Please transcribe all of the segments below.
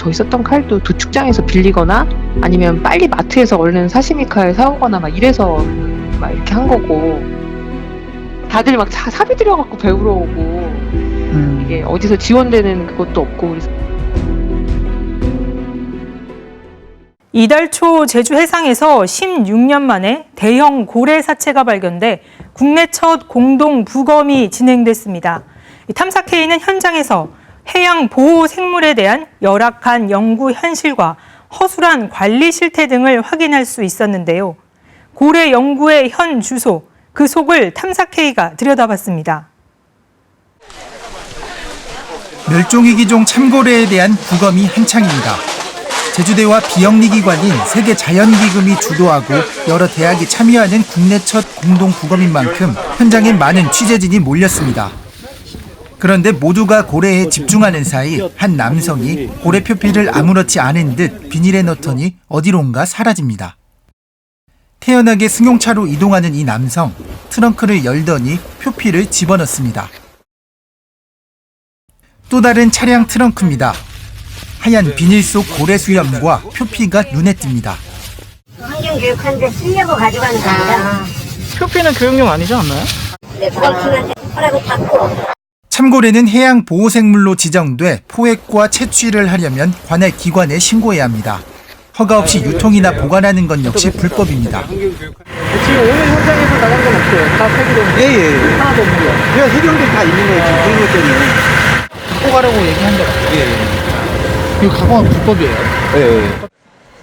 저 있었던 칼도 도축장에서 빌리거나 아니면 빨리 마트에서 얼른 사시미 칼 사오거나 막 이래서 막 이렇게 한 거고, 다들 막 사비 들여갖고 배우러 오고, 이게 어디서 지원되는 그것도 없고. 그래서 이달 초 제주 해상에서 16년 만에 대형 고래 사체가 발견돼 국내 첫 공동 부검이 진행됐습니다. 탐사K는 현장에서 해양 보호 생물에 대한 열악한 연구 현실과 허술한 관리 실태 등을 확인할 수 있었는데요. 고래 연구의 현 주소, 그 속을 탐사K가 들여다봤습니다. 멸종위기종 참고래에 대한 부검이 한창입니다. 제주대와 비영리기관인 세계자연기금이 주도하고 여러 대학이 참여하는 국내 첫 공동 부검인 만큼 현장에 많은 취재진이 몰렸습니다. 그런데 모두가 고래에 집중하는 사이 한 남성이 고래 표피를 아무렇지 않은 듯 비닐에 넣더니 어디론가 사라집니다. 태연하게 승용차로 이동하는 이 남성, 트렁크를 열더니 표피를 집어넣습니다. 또 다른 차량 트렁크입니다. 하얀 비닐 속 고래 수염과 표피가 눈에 띕니다. 환경교육하는데 쓰려고 가져가는 겁니다. 표피는 교육용 아니지 않나요? 네, 부감팀한테 허락을 받고. 참고래는 해양 보호생물로 지정돼 포획과 채취를 하려면 관할 기관에 신고해야 합니다. 허가 없이 유통이나 보관하는 건 역시 불법입니다. 지금 오늘 현장에서 나간 건 없어요. 다 폐기된 예. 하나도 없고요. 그냥 해경들 다 있는 거예요. 지금 그런 것 때문에. 갖고 가라고 얘기한 적 없어요. 이거 갖고 가면 불법이에요. 예.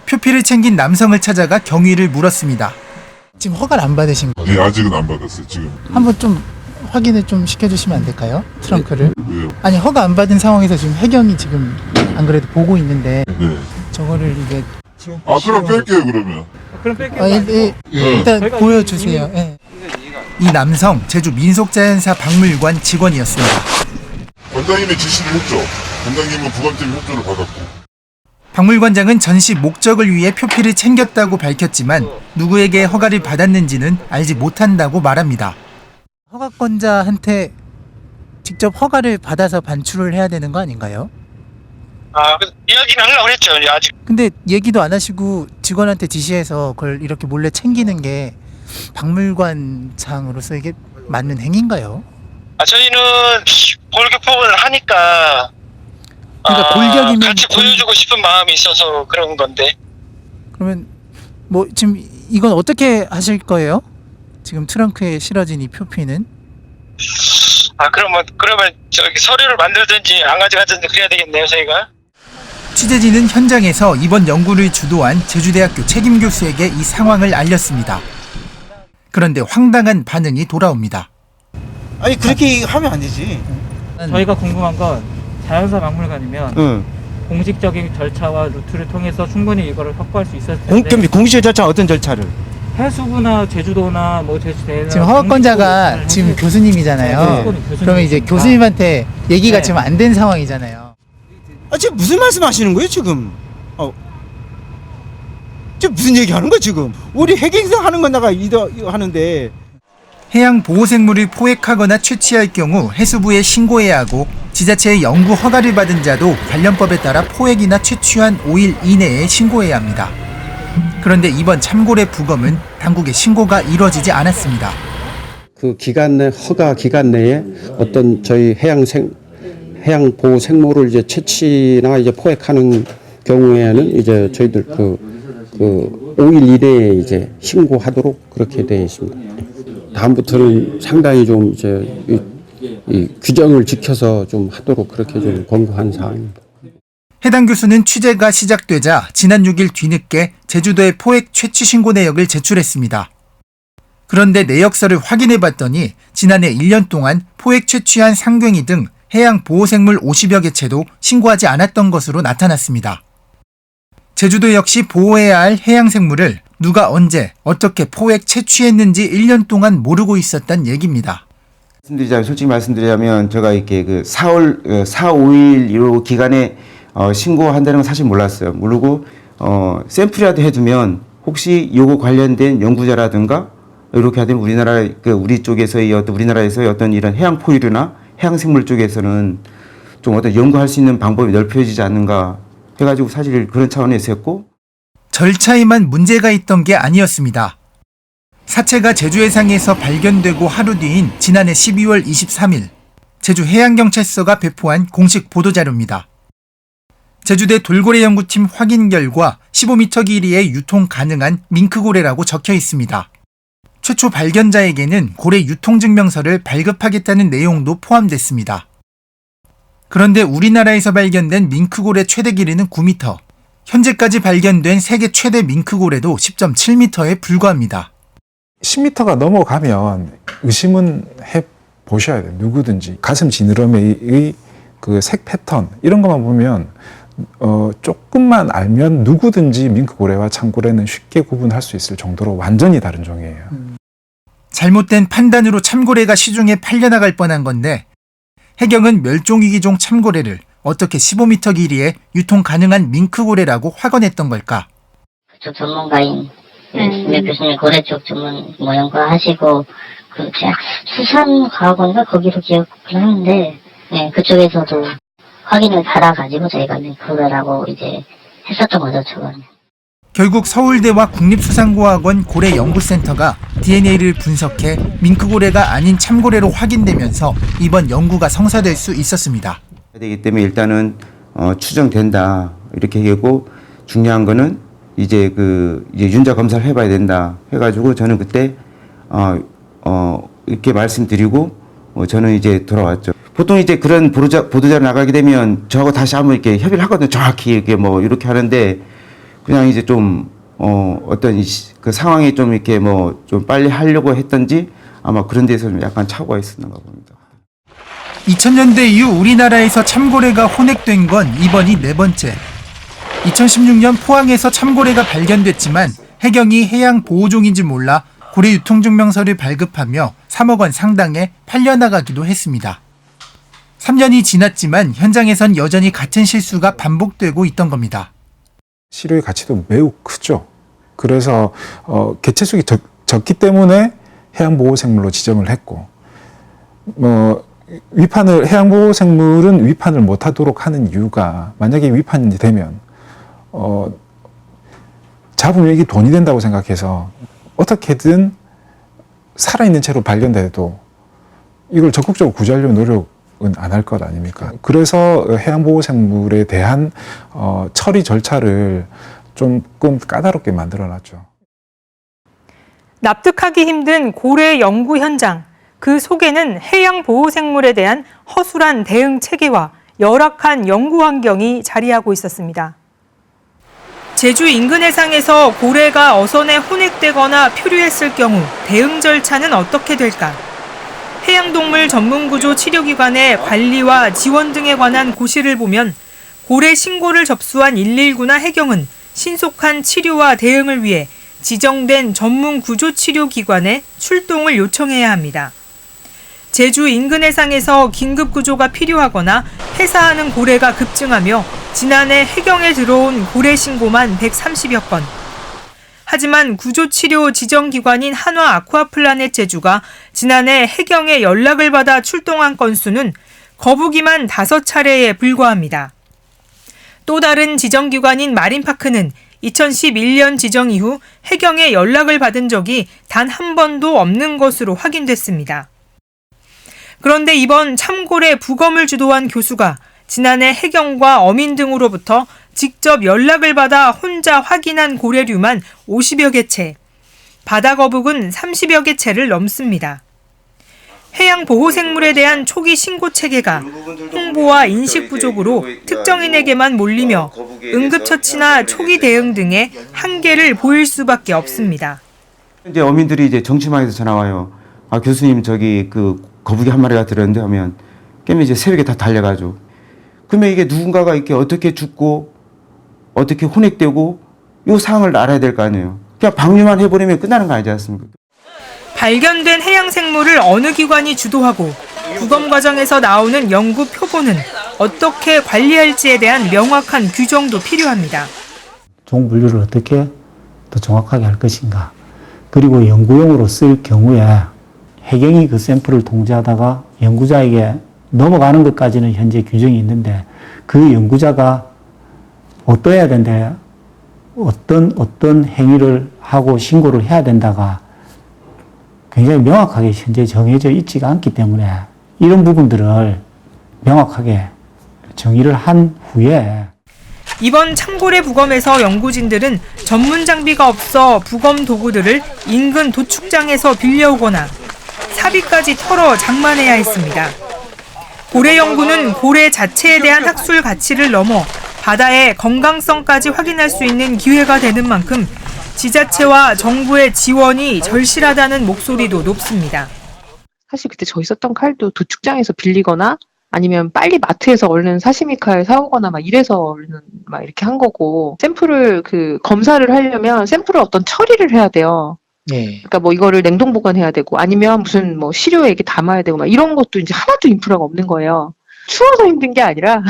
표피를 챙긴 남성을 찾아가 경위를 물었습니다. 지금 허가를 안 받으신 거예요? 네, 아직은 안 받았어요. 지금. 한번 좀 확인을 좀 시켜주시면 안 될까요? 트렁크를. 왜요? 아니 허가 안 받은 상황에서 지금 해경이 지금 안 그래도 보고 있는데 네. 저거를 이게 아, 그럼 뺄게요, 그러면. 그럼 뺄게요. 일단 보여주세요. 예. 이 남성 제주 민속자연사 박물관 직원이었습니다. 관장님의 지시를 했죠. 관장님은 부감팀 협조를 받았고. 박물관장은 전시 목적을 위해 표피를 챙겼다고 밝혔지만 누구에게 허가를 받았는지는 알지 못한다고 말합니다. 허가권자한테 직접 허가를 받아서 반출을 해야 되는 거 아닌가요? 이야기는 하려고 했죠. 아직. 근데 얘기도 안 하시고 직원한테 지시해서 그걸 이렇게 몰래 챙기는 게 박물관장으로서 이게 맞는 행위인가요? 저희는 골격법을 하니까 그러니까 골격이면 같이 보여주고 싶은 마음이 있어서 그런 건데. 그러면 뭐 지금 이건 어떻게 하실 거예요? 지금 트렁크에 실어진 이 표피는? 그러면 저기 서류를 만들든지 안 가져가든지 그래야 되겠네요, 저희가. 취재진은 현장에서 이번 연구를 주도한 제주대학교 책임교수에게 이 상황을 알렸습니다. 그런데 황당한 반응이 돌아옵니다. 아니 그렇게 하면 안 되지. 저희가 궁금한 건 자연사 박물관이면 응. 공식적인 절차와 루트를 통해서 충분히 이거를 확보할 수 있었을 텐데 공식 절차 어떤 절차를? 해수부나 제주도나 뭐 제주대나 지금 허가권자가 지금 교수님이잖아요. 그러면 이제 교수님한테 얘기가 네. 지금 안 된 상황이잖아요. 지금 무슨 말씀하시는 거예요 지금? 지금 무슨 얘기하는 거야 지금? 우리 핵행성 하는 건 내가 이거 하는데. 해양 보호생물을 포획하거나 채취할 경우 해수부에 신고해야 하고 지자체의 연구 허가를 받은 자도 관련법에 따라 포획이나 채취한 5일 이내에 신고해야 합니다. 그런데 이번 참고래 부검은 당국의 신고가 이루어지지 않았습니다. 그 기간 내 허가 기간 내에 어떤 저희 해양 보호 생물을 이제 채취나 이제 포획하는 경우에는 이제 저희들 그 5일 이내에 이제 신고하도록 그렇게 되어 있습니다. 다음부터는 상당히 좀 이제 이 규정을 지켜서 좀 하도록 그렇게 좀 권고한 사항입니다. 해당 교수는 취재가 시작되자 지난 6일 뒤늦게 제주도의 포획 채취 신고 내역을 제출했습니다. 그런데 내역서를 확인해 봤더니 지난해 1년 동안 포획 채취한 상괭이 등 해양 보호생물 50여 개체도 신고하지 않았던 것으로 나타났습니다. 제주도 역시 보호해야 할 해양생물을 누가 언제 어떻게 포획 채취했는지 1년 동안 모르고 있었단 얘기입니다. 솔직히 말씀드리자면 제가 이렇게 그 4, 5일 이 기간에 신고한다는 건 사실 몰랐어요. 모르고 샘플이라도 해두면 혹시 요거 관련된 연구자라든가 이렇게 하면 우리 쪽에서의 우리나라에서의 어떤 이런 해양 포유류나 해양 생물 쪽에서는 좀 어떤 연구할 수 있는 방법이 넓혀지지 않는가 해가지고 사실 그런 차원에서 했고. 절차에만 문제가 있던 게 아니었습니다. 사체가 제주 해상에서 발견되고 하루 뒤인 지난해 12월 23일 제주 해양경찰서가 배포한 공식 보도자료입니다. 제주대 돌고래 연구팀 확인 결과 15m 길이의 유통 가능한 밍크고래라고 적혀 있습니다. 최초 발견자에게는 고래 유통증명서를 발급하겠다는 내용도 포함됐습니다. 그런데 우리나라에서 발견된 밍크고래 최대 길이는 9m, 현재까지 발견된 세계 최대 밍크고래도 10.7m에 불과합니다. 10m가 넘어가면 의심은 해보셔야 돼요. 누구든지. 가슴 지느러미의 그 색 패턴 이런 것만 보면 조금만 알면 누구든지 밍크고래와 참고래는 쉽게 구분할 수 있을 정도로 완전히 다른 종이에요. 잘못된 판단으로 참고래가 시중에 팔려나갈 뻔한 건데 해경은 멸종위기종 참고래를 어떻게 15m 길이의 유통 가능한 밍크고래라고 확언했던 걸까? 그쪽 전문가인 김 교수님 고래 쪽 전문 연구하시고 그 수산과학원인가 거기로 기억을 하는데 그쪽에서도 확인을 받아가지고 저희가 밍크고래라고 이제 했었던 거죠, 저건. 결국 서울대와 국립수산고학원 고래연구센터가 DNA를 분석해 밍크고래가 아닌 참고래로 확인되면서 이번 연구가 성사될 수 있었습니다. 되기 때문에 일단은 추정된다 이렇게 얘기하고 중요한 거는 이제 이제 윤자 검사를 해봐야 된다 해가지고 저는 그때 이렇게 말씀드리고 저는 이제 돌아왔죠. 보통 이제 그런 보도자료 나가게 되면 저하고 다시 한번 이렇게 협의를 하거든요. 정확히 이렇게 이렇게 하는데 그냥 이제 좀 어떤 그 상황이 좀 이렇게 좀 빨리 하려고 했던지 아마 그런 데서 좀 약간 착오가 있었는가 봅니다. 2000년대 이후 우리나라에서 참고래가 혼액된 건 이번이 4번째. 2016년 포항에서 참고래가 발견됐지만 해경이 해양 보호종인지 몰라 고래 유통증명서를 발급하며 3억 원 상당에 팔려나가기도 했습니다. 3년이 지났지만 현장에선 여전히 같은 실수가 반복되고 있던 겁니다. 시료의 가치도 매우 크죠. 그래서 개체수가 적기 때문에 해양보호생물로 지정을 했고 해양보호생물은 위판을 못하도록 하는 이유가 만약에 위판이 되면 잡으면 이게 돈이 된다고 생각해서 어떻게든 살아있는 채로 발견돼도 이걸 적극적으로 구제하려는 노력은 안 할 것 아닙니까? 그래서 해양보호생물에 대한 처리 절차를 조금 까다롭게 만들어놨죠. 납득하기 힘든 고래 연구 현장, 그 속에는 해양보호생물에 대한 허술한 대응 체계와 열악한 연구 환경이 자리하고 있었습니다. 제주 인근 해상에서 고래가 어선에 혼액되거나 표류했을 경우 대응 절차는 어떻게 될까? 해양동물 전문구조 치료기관의 관리와 지원 등에 관한 고시를 보면 고래 신고를 접수한 119나 해경은 신속한 치료와 대응을 위해 지정된 전문구조치료기관에 출동을 요청해야 합니다. 제주 인근 해상에서 긴급구조가 필요하거나 폐사하는 고래가 급증하며 지난해 해경에 들어온 고래 신고만 130여 건. 하지만 구조치료 지정기관인 한화 아쿠아플라넷 제주가 지난해 해경에 연락을 받아 출동한 건수는 거북이만 5차례에 불과합니다. 또 다른 지정기관인 마린파크는 2011년 지정 이후 해경에 연락을 받은 적이 단 한 번도 없는 것으로 확인됐습니다. 그런데 이번 참고래 부검을 주도한 교수가 지난해 해경과 어민 등으로부터 직접 연락을 받아 혼자 확인한 고래류만 50여 개체, 바다거북은 30여 개체를 넘습니다. 해양보호생물에 대한 초기 신고 체계가 홍보와 인식 부족으로 특정인에게만 몰리며 응급처치나 초기 대응 등의 한계를 보일 수밖에 없습니다. 이제 어민들이 이제 정치망에서 전화 와요. 아, 교수님 저기 거북이 한 마리가 들었는데 하면 깨면 이제 새벽에 다 달려가죠. 그러면 이게 누군가가 이렇게 어떻게 죽고 어떻게 혼액되고 이 상황을 알아야 될 거 아니에요. 그냥 방류만 해버리면 끝나는 거 아니지 않습니까? 발견된 해양생물을 어느 기관이 주도하고 부검 과정에서 나오는 연구 표본은 어떻게 관리할지에 대한 명확한 규정도 필요합니다. 종 분류를 어떻게 더 정확하게 할 것인가. 그리고 연구용으로 쓸 경우에 해경이 그 샘플을 통제하다가 연구자에게 넘어가는 것까지는 현재 규정이 있는데 그 연구자가 어떠해야 된다, 어떤 행위를 하고 신고를 해야 된다가 굉장히 명확하게 현재 정해져 있지가 않기 때문에 이런 부분들을 명확하게 정의를 한 후에 이번 참고래 부검에서 연구진들은 전문 장비가 없어 부검 도구들을 인근 도축장에서 빌려오거나 사비까지 털어 장만해야 했습니다. 고래 연구는 고래 자체에 대한 학술 가치를 넘어 바다의 건강성까지 확인할 수 있는 기회가 되는 만큼 지자체와 정부의 지원이 절실하다는 목소리도 높습니다. 사실 그때 저희 썼던 칼도 도축장에서 빌리거나 아니면 빨리 마트에서 얼른 사시미 칼 사오거나 막 이래서 얼른 막 이렇게 한 거고, 샘플을 검사를 하려면 샘플을 어떤 처리를 해야 돼요. 네. 그러니까 뭐 이거를 냉동 보관해야 되고 아니면 무슨 뭐 시료에 이렇게 담아야 되고 막 이런 것도 이제 하나도 인프라가 없는 거예요. 추워서 힘든 게 아니라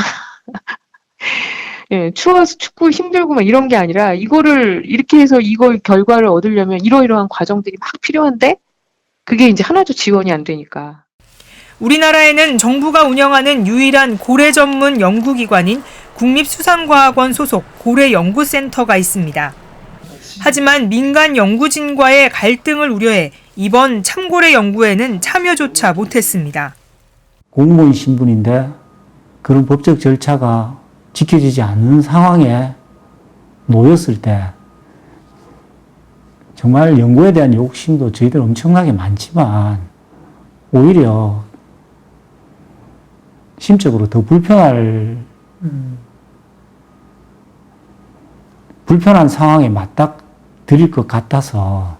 예, 추워서 춥고 힘들고 막 이런 게 아니라 이거를 이렇게 해서 이걸 결과를 얻으려면 이러이러한 과정들이 막 필요한데 그게 이제 하나도 지원이 안 되니까. 우리나라에는 정부가 운영하는 유일한 고래 전문 연구기관인 국립수산과학원 소속 고래연구센터가 있습니다. 하지만 민간 연구진과의 갈등을 우려해 이번 참고래 연구에는 참여조차 못했습니다. 공무원 신분인데 그런 법적 절차가 지켜지지 않는 상황에 놓였을 때 정말 연구에 대한 욕심도 저희들 엄청나게 많지만 오히려 심적으로 더 불편한 상황에 맞닥뜨릴 것 같아서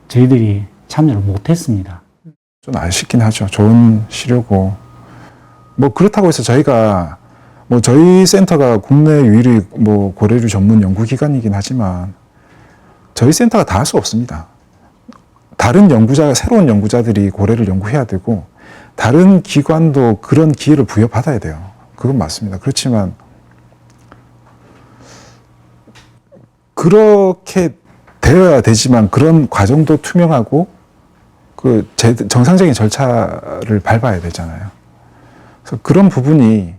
저희들이 참여를 못했습니다. 좀 아쉽긴 하죠. 좋은 시료고 뭐 그렇다고 해서 저희가 뭐 저희 센터가 국내 유일의 뭐 고래류 전문 연구기관이긴 하지만 저희 센터가 다 할 수 없습니다. 다른 새로운 연구자들이 고래를 연구해야 되고 다른 기관도 그런 기회를 부여받아야 돼요. 그건 맞습니다. 그렇지만 그렇게 되어야 되지만 그런 과정도 투명하고 정상적인 절차를 밟아야 되잖아요. 그래서 그런 부분이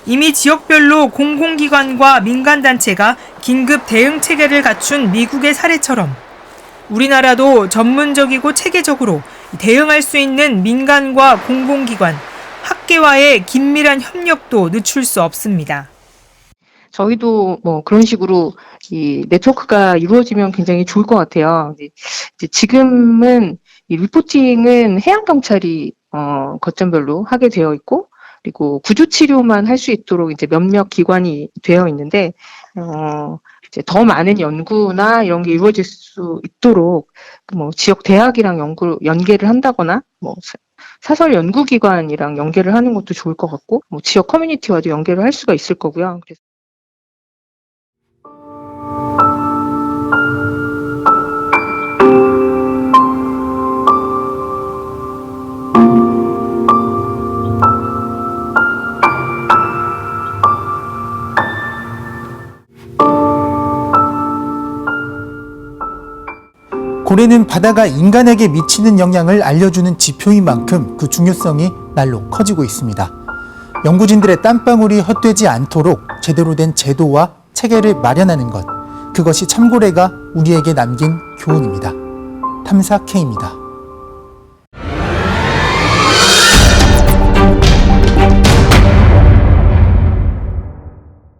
이미 지역별로 공공기관과 민간단체가 긴급 대응 체계를 갖춘 미국의 사례처럼 우리나라도 전문적이고 체계적으로 대응할 수 있는 민간과 공공기관, 학계와의 긴밀한 협력도 늦출 수 없습니다. 저희도 뭐 그런 식으로 이 네트워크가 이루어지면 굉장히 좋을 것 같아요. 이제 지금은 이 리포팅은 해양경찰이 거점별로 하게 되어 있고, 그리고 구조치료만 할 수 있도록 이제 몇몇 기관이 되어 있는데, 이제 더 많은 연구나 이런 게 이루어질 수 있도록 뭐 지역 대학이랑 연계를 한다거나 뭐 사설 연구기관이랑 연계를 하는 것도 좋을 것 같고, 뭐 지역 커뮤니티와도 연계를 할 수가 있을 거고요. 그래서 고래는 바다가 인간에게 미치는 영향을 알려주는 지표인 만큼 그 중요성이 날로 커지고 있습니다. 연구진들의 땀방울이 헛되지 않도록 제대로 된 제도와 체계를 마련하는 것, 그것이 참고래가 우리에게 남긴 교훈입니다. 탐사 K입니다.